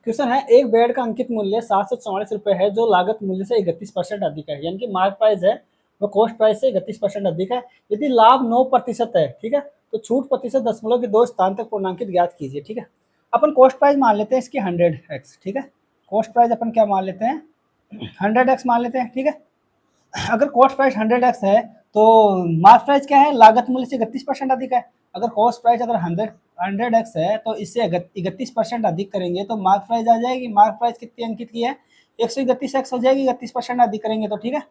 Question है, एक bed का अंकित मूल्य 744 रुपये है जो लागत मूल्य से 31% अधिक है, यानी कि मार्क प्राइस है वो कॉस्ट प्राइस से 31% अधिक है। यदि लाभ 9% है, ठीक है, तो छूट प्रतिशत दशमलव के 2 स्थान तक पूर्णांकित ज्ञात कीजिए। ठीक है, अपन कॉस्ट प्राइस मान लेते हैं इसकी 100x। ठीक है, कॉस्ट प्राइस अपन क्या मान लेते हैं, 100x मान लेते हैं। ठीक है, अगर कॉस्ट प्राइस 100x है तो मार्क प्राइस क्या है, लागत मूल्य से 31% अधिक है। अगर कॉस्ट प्राइस अगर 100x है तो इससे 31% अधिक करेंगे तो मार्क प्राइस आ जाएगी। मार्क प्राइस कितनी अंकित की है, 131x हो जाएगी 31% अधिक करेंगे तो। ठीक है,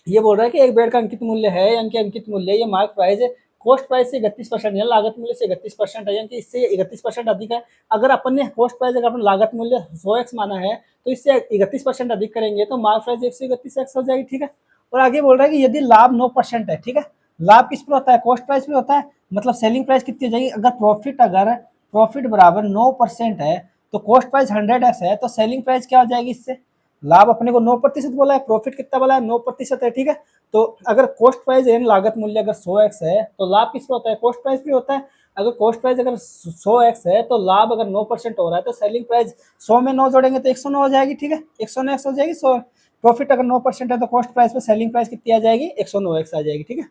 ये बोल रहा है कि एक बेड का अंकित मूल्य है, यानी कि अंकित मूल्य ये मार्क प्राइस है कॉस्ट प्राइस से 31% है, लागत मूल्य से 31% है, यानी कि इससे 31% अधिक है। अगर अपन ने कॉस्ट प्राइस अगर अपन लागत मूल्य 100x माना है तो इससे 31% अधिक करेंगे तो मार्क प्राइस 131x हो जाएगी। ठीक है, और आगे बोल रहा है कि यदि लाभ 9% है, ठीक है, लाभ किस पर होता है, कॉस्ट प्राइस पे होता है, मतलब सेलिंग प्राइस कितनी हो जाएगी, अगर प्रॉफिट बराबर 9% है तो कॉस्ट प्राइस 100x है तो सेलिंग प्राइस क्या हो जाएगी, इससे लाभ अपने को 9% बोला है, प्रॉफिट कितना बोला है, 9% है। ठीक है, तो अगर कॉस्ट प्राइस यानी लागत मूल्य अगर 100x है तो लाभ किस पे होता है, कॉस्ट प्राइस पे होता है। अगर कॉस्ट प्राइस अगर 100x है तो लाभ अगर 9% हो रहा है तो सेलिंग प्राइस 100 में 9 जोड़ेंगे तो 109 हो जाएगी। ठीक है, 109x हो जाएगी। 100 प्रॉफिट अगर 9% है तो कॉस्ट प्राइस पे सेलिंग प्राइस कितनी आ जाएगी, 109x आ जाएगी। ठीक है,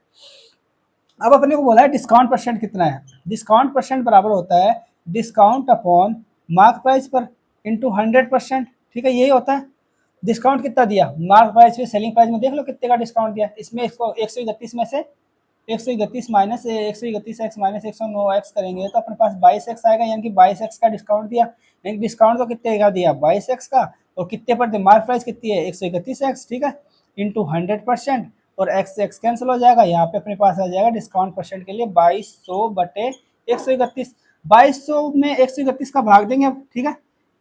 अब अपने को बोला है डिस्काउंट परसेंट कितना है। डिस्काउंट परसेंट बराबर होता है डिस्काउंट अपॉन मार्क प्राइस पर इंटू 100%। ठीक है, यही होता है। डिस्काउंट कितना दिया, मार्क प्राइस पे सेलिंग प्राइस में देख लो कितने का डिस्काउंट दिया। इसमें इसको 131 में से 131 माइनस 131x माइनस 109x करेंगे तो अपने पास 22x आएगा, यानी कि 22x का डिस्काउंट दिया। यानी कि डिस्काउंट तो कितने का दिया, 22x का, और कितने पर दिया, मार्क प्राइस कितनी है 131x। ठीक है, इंटू 100% और एक्स से एक्स कैंसिल हो जाएगा। यहाँ पे अपने पास आ जाएगा डिस्काउंट परसेंट के लिए 2200 बटे 131। 2200 में 131 का भाग देंगे अब। ठीक है,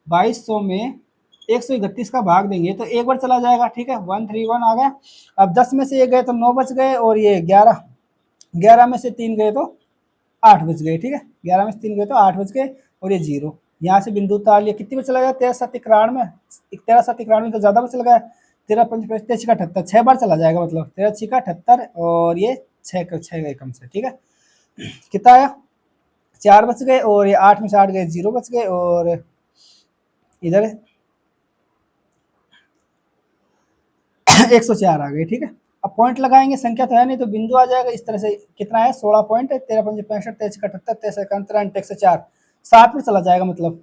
2200 में 131 का भाग देंगे तो एक बार चला जाएगा। ठीक है, 131 आ गया। अब 10 में से 1 गए तो 9 बच गए, और ये 11 में से 3 गए तो 8 बच गए। ठीक है, 11 में से 3 गए तो 8 बच गए, और ये 0 यहाँ से बिंदु ताल ये कितनी में चला गया, 13 7 91 13 7 91 तो ज़्यादा में चला गया। 13 5 13 6 78 6 बार चला जाएगा, मतलब 13 6 78 और ये 6 एकम से। ठीक है, कितना आया, 4 बच गए, और ये 8 में से 8 गए 0 बच गए, और इधर 104 आ गए। ठीक है, अब पॉइंट लगाएंगे, संख्या तो है नहीं तो बिंदु आ जाएगा इस तरह से। कितना है, 16 पॉइंट है, 13 5 65 13 6 78 13 51 104 7 में चला जाएगा, मतलब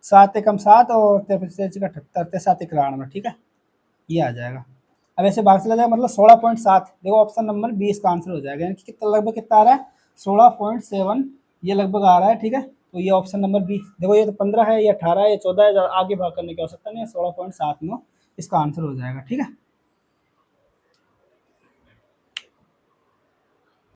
7 एकम 7 और 13 78 7 91। ठीक है, ये आ जाएगा। अब ऐसे भाग चला जाएगा, मतलब 16.7। देखो ऑप्शन नंबर 20 का आंसर हो जाएगा, यानी कि कितना लगभग कितना आ रहा है, 16.7 ये लगभग आ रहा है। ठीक है, तो ये ऑप्शन नंबर 20। देखो ये तो 15 है, ये 18 है, ये 14 है, आगे भाग करने की आवश्यकता नहीं है, 16.79 इसका आंसर हो जाएगा। ठीक है।